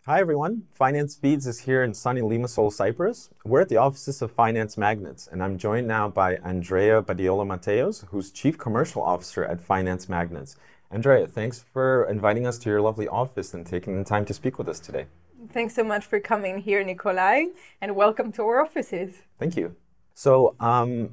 Hi everyone, FinanceFeeds is here in sunny Limassol, Cyprus. We're at the offices of Finance Magnates, and I'm joined now by Andrea Badiola Mateos, who's Chief Commercial Officer at Finance Magnates. Andrea, thanks for inviting us to your lovely office and taking the time to speak with us today. Thanks so much for coming here, Nikolai, and welcome to our offices. Thank you. So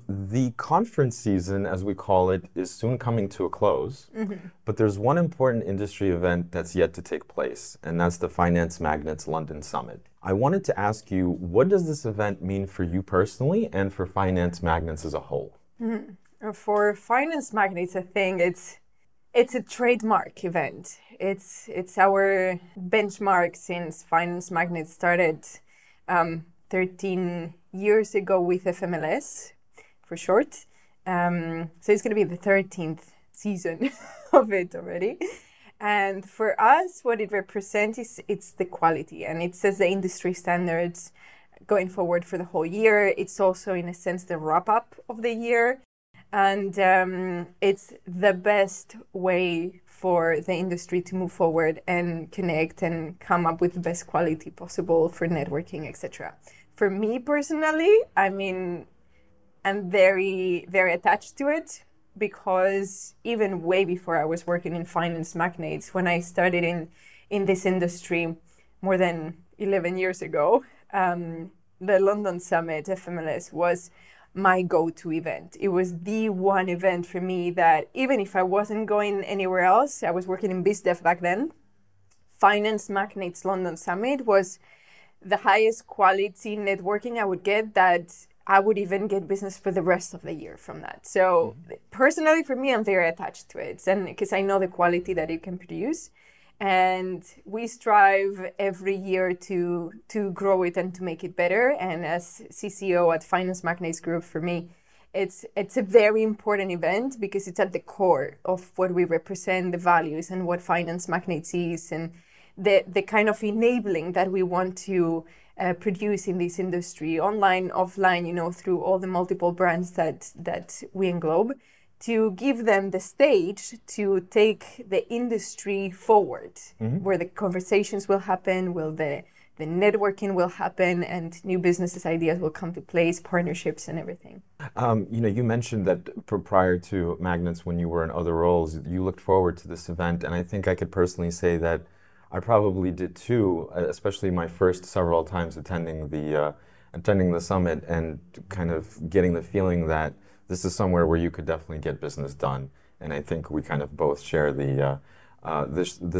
the conference season, as we call it, is soon coming to a close, but there's one important industry event that's yet to take place, and that's the Finance Magnates London Summit. I wanted to ask you, what does this event mean for you personally and for Finance Magnates as a whole? For Finance Magnates, I think it's a trademark event. It's our benchmark since Finance Magnates started 13 years ago with FMLS, for short. So it's going to be the 13th season of it already. And for us, what it represents is it's the quality, and it says the industry standards going forward for the whole year. It's also, in a sense, the wrap-up of the year. And it's the best way for the industry to move forward and connect and come up with the best quality possible for networking, etc. For me personally, I'm very, very attached to it because even way before I was working in Finance Magnates, when I started in this industry more than 11 years ago, the London Summit, FMLS, was my go-to event. It was the one event for me that even if I wasn't going anywhere else, I was working in BizDev back then, Finance Magnates London Summit was the highest quality networking I would get, that I would even get business for the rest of the year from that. So personally, for me, I'm very attached to it, and because I know the quality that it can produce. And we strive every year to grow it and to make it better. And as CCO at Finance Magnates Group, for me, it's a very important event because it's at the core of what we represent, the values, and what Finance Magnates is, and the kind of enabling that we want to produce in this industry, online, offline, through all the multiple brands that we englobe, to give them the stage to take the industry forward, where the conversations will happen, the networking will happen, and new businesses ideas will come to place, partnerships and everything. You mentioned that prior to Magnates, when you were in other roles, you looked forward to this event, and I think I could personally say that I probably did too, especially my first several times attending the summit and kind of getting the feeling that this is somewhere where you could definitely get business done. And I think we kind of both share the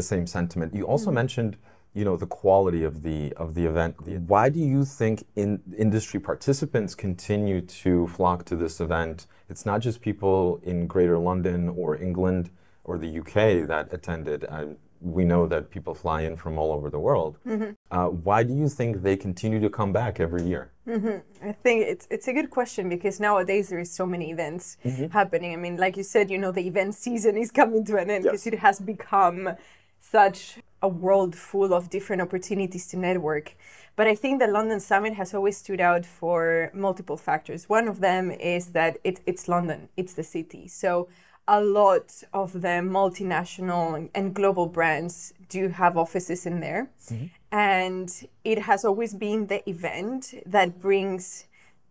same sentiment. You also mentioned, the quality of the event. Why do you think industry participants continue to flock to this event? It's not just people in Greater London or England or the UK that attended. We know that people fly in from all over the world. Why do you think they continue to come back every year? I think it's a good question because nowadays there is so many events happening. I mean, like you said, the event season is coming to an end because it has become such a world full of different opportunities to network. But I think the London Summit has always stood out for multiple factors. One of them is that it's London, it's the city. So a lot of the multinational and global brands do have offices in there. And it has always been the event that brings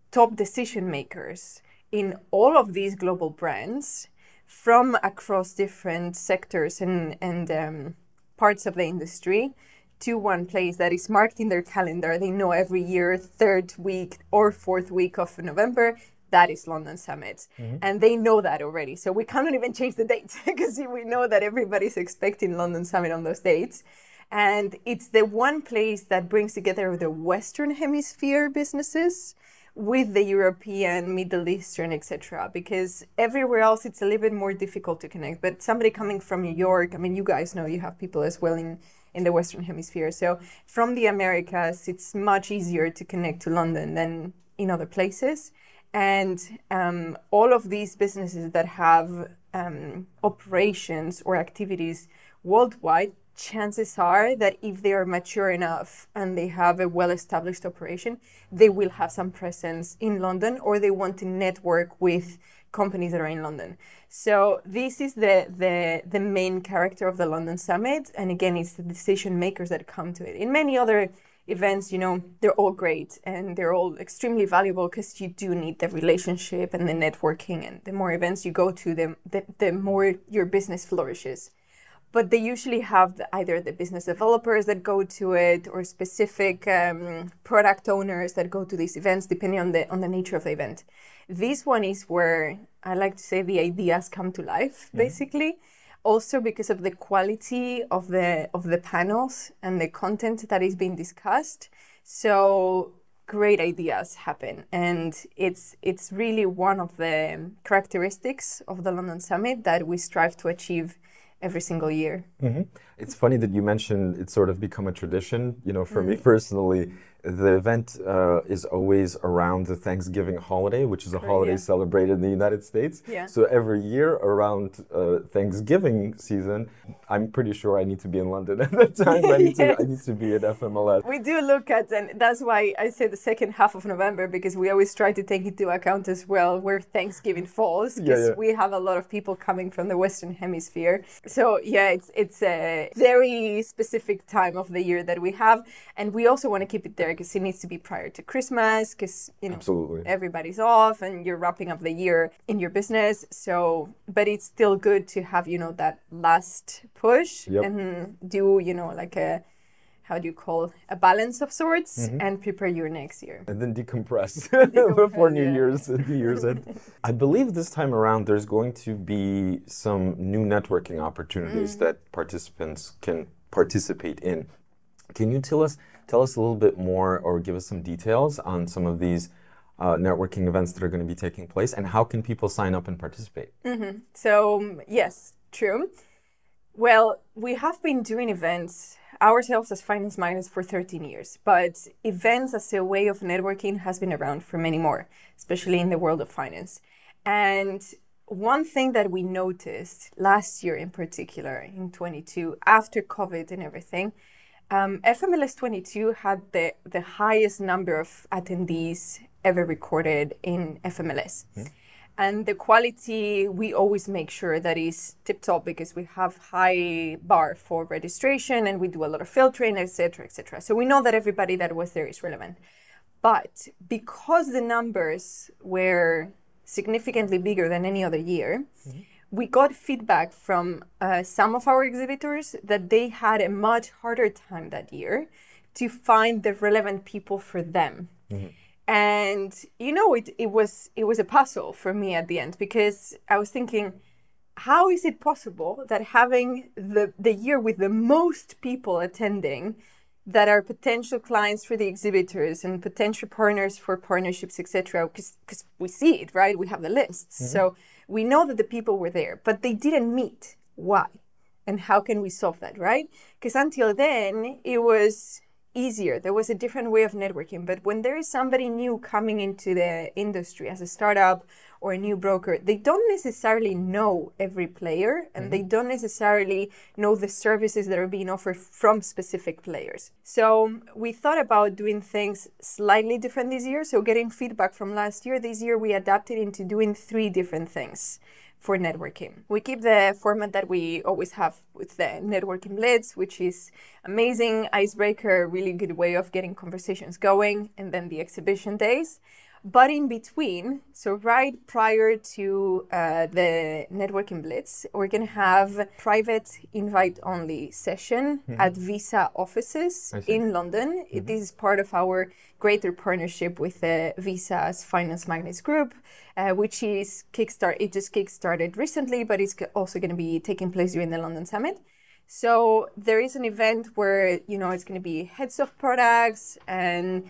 top decision makers in all of these global brands from across different sectors and parts of the industry to one place that is marked in their calendar. They know every year, third week or fourth week of November, that is London Summit. And they know that already. So we cannot even change the dates because we know that everybody's expecting London Summit on those dates. And it's the one place that brings together the Western Hemisphere businesses with the European, Middle Eastern, etc. Because everywhere else, it's a little bit more difficult to connect. But somebody coming from New York, you guys know you have people as well in the Western Hemisphere. So from the Americas, it's much easier to connect to London than in other places. And all of these businesses that have operations or activities worldwide chances are that if they are mature enough and they have a well-established operation, they will have some presence in London, or they want to network with companies that are in London. So this is the main character of the London Summit. And again, it's the decision makers that come to it. In many other events, you know, they're all great and they're all extremely valuable because you do need the relationship and the networking. And the more events you go to, the more your business flourishes. But they usually have either the business developers that go to it, or specific product owners that go to these events, depending on the nature of the event. This one is where I like to say the ideas come to life, basically. Also because of the quality of the panels and the content that is being discussed. So great ideas happen, and it's really one of the characteristics of the London Summit that we strive to achieve every single year. It's funny that you mentioned it's sort of become a tradition. You know, for me personally, the event is always around the Thanksgiving holiday, which is a holiday celebrated in the United States. Yeah. So every year around Thanksgiving season, I'm pretty sure I need to be in London at that time. I need to be at FMLS. We do look at, and that's why I say the second half of November, because we always try to take into account as well where Thanksgiving falls, because we have a lot of people coming from the Western Hemisphere. So yeah, it's a very specific time of the year that we have, and we also want to keep it there because it needs to be prior to Christmas, because you know everybody's off and you're wrapping up the year in your business. So, but it's still good to have, you know, that last push and do, you know, like a, how do you call, a balance of sorts, and prepare your next year. And then decompress, before New Year's end. I believe this time around there's going to be some new networking opportunities that participants can participate in. Can you tell us a little bit more, or give us some details on some of these networking events that are going to be taking place, and how can people sign up and participate? So yes, true. Well, we have been doing events ourselves as Finance Magnates for 13 years, but events as a way of networking has been around for many more, especially in the world of finance. And one thing that we noticed last year in particular, in 22, after COVID and everything, FMLS 22 had the highest number of attendees ever recorded in FMLS. And the quality, we always make sure that is tip-top, because we have high bar for registration and we do a lot of filtering, etc., etc. So we know that everybody that was there is relevant. But because the numbers were significantly bigger than any other year, we got feedback from some of our exhibitors that they had a much harder time that year to find the relevant people for them. And you know, it was a puzzle for me at the end, because I was thinking, how is it possible that having the year with the most people attending that are potential clients for the exhibitors and potential partners for partnerships, etc., because we see it, right? We have the lists. So we know that the people were there, but they didn't meet. Why? And how can we solve that, right? Because until then, it was easier. There was a different way of networking. But when there is somebody new coming into the industry as a startup or a new broker, they don't necessarily know every player, and they don't necessarily know the services that are being offered from specific players. So we thought about doing things slightly different this year. So getting feedback from last year, this year we adapted into doing 3 different things for networking. We keep the format that we always have with the networking blitz, which is amazing icebreaker, really good way of getting conversations going, and then the exhibition days. But in between, so right prior to the networking blitz, we're going to have private invite-only session at Visa offices in London. This is part of our greater partnership with Visa's Finance Magnates group, which is it just kickstarted recently, but it's also going to be taking place during the London Summit. So there is an event where, you know, it's going to be heads of products and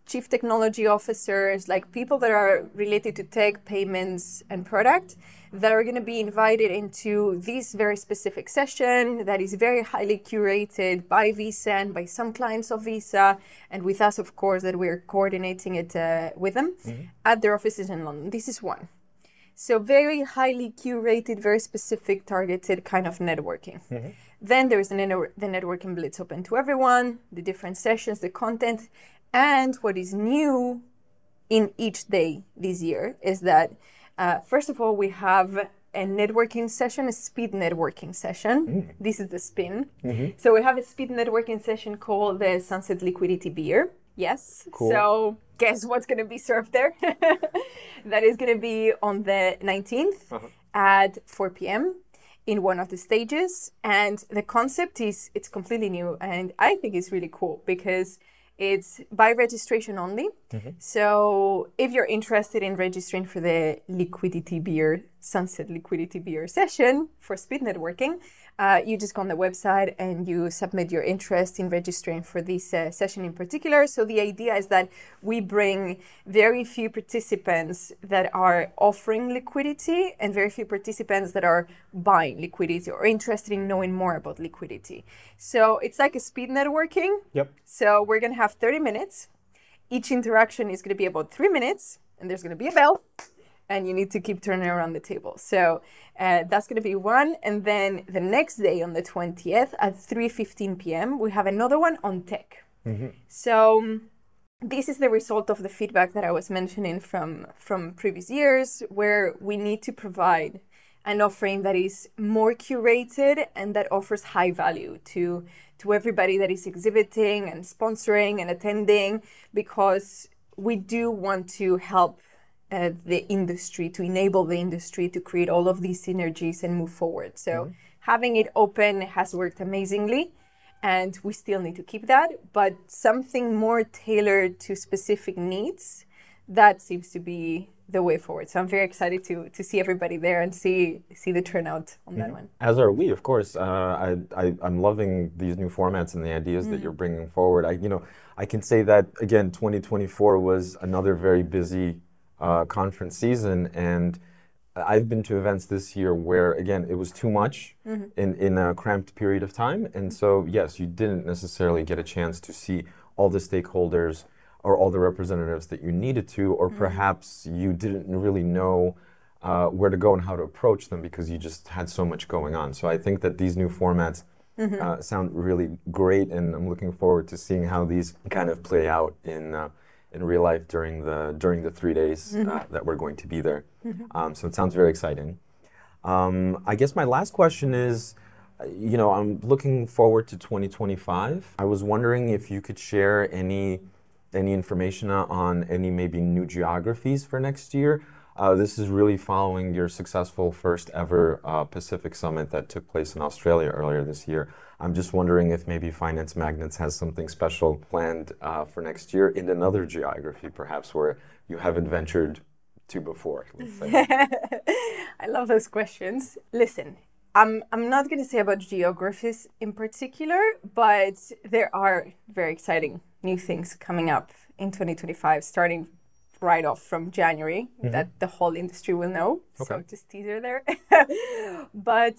chief technology officers, like people that are related to tech, payments, and product, that are going to be invited into this very specific session that is very highly curated by Visa and by some clients of Visa, and with us, of course, that we're coordinating it with them at their offices in London. This is one. So very highly curated, very specific, targeted kind of networking. Then there's the networking blitz open to everyone, the different sessions, the content. And what is new in each day this year is that, first of all, we have a networking session, a speed networking session. This is the spin. So we have a speed networking session called the Sunset Liquidity Beer. Yes. Cool. So guess what's going to be served there? That is going to be on the 19th at 4 p.m. in one of the stages. And the concept is, it's completely new. And I think it's really cool because it's by registration only. So if you're interested in registering for the Liquidity Beer, Sunset Liquidity Beer session for speed networking, you just go on the website and you submit your interest in registering for this session in particular. So the idea is that we bring very few participants that are offering liquidity and very few participants that are buying liquidity or interested in knowing more about liquidity. So it's like a speed networking. So we're going to have 30 minutes. Each interaction is going to be about 3 minutes, and there's going to be a bell. And you need to keep turning around the table. So that's going to be one. And then the next day on the 20th at 3:15 p.m., we have another one on tech. So this is the result of the feedback that I was mentioning from previous years, where we need to provide an offering that is more curated and that offers high value to everybody that is exhibiting and sponsoring and attending, because we do want to help the industry, to enable the industry to create all of these synergies and move forward. So having it open has worked amazingly, and we still need to keep that, but something more tailored to specific needs, that seems to be the way forward. So I'm very excited to see everybody there and see the turnout on that one. As are we, of course. I'm loving these new formats and the ideas that you're bringing forward. I can say that, again, 2024 was another very busy conference season, and I've been to events this year where, again, it was too much in a cramped period of time. And so, yes, you didn't necessarily get a chance to see all the stakeholders or all the representatives that you needed to, or perhaps you didn't really know where to go and how to approach them because you just had so much going on. So I think that these new formats sound really great, and I'm looking forward to seeing how these kind of play out in real life during the 3 days that we're going to be there. So it sounds very exciting. I guess my last question is, I'm looking forward to 2025. I was wondering if you could share any information on any maybe new geographies for next year. This is really following your successful first ever Pacific Summit that took place in Australia earlier this year. I'm just wondering if maybe Finance Magnates has something special planned for next year in another geography, perhaps where you haven't ventured to before, let's say. I love those questions. Listen, I'm not going to say about geographies in particular, but there are very exciting new things coming up in 2025, starting right off from January, that the whole industry will know. So just teaser there. But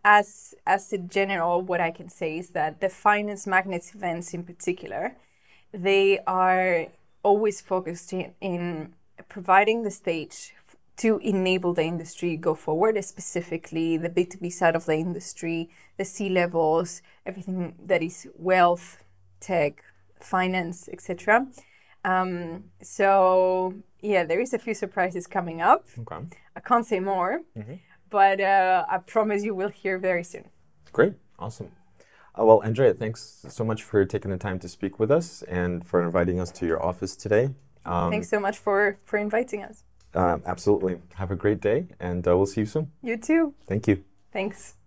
as a general, what I can say is that the Finance Magnates events in particular, they are always focused in providing the stage to enable the industry go forward, specifically the B2B side of the industry, the C-levels, everything that is wealth, tech, finance, etc. So yeah, there is a few surprises coming up. I can't say more, but I promise you will hear very soon. Great, awesome. Well, Andrea, thanks so much for taking the time to speak with us and for inviting us to your office today. Thanks so much for inviting us. Absolutely. Have a great day, and we'll see you soon. You too. Thank you. Thanks.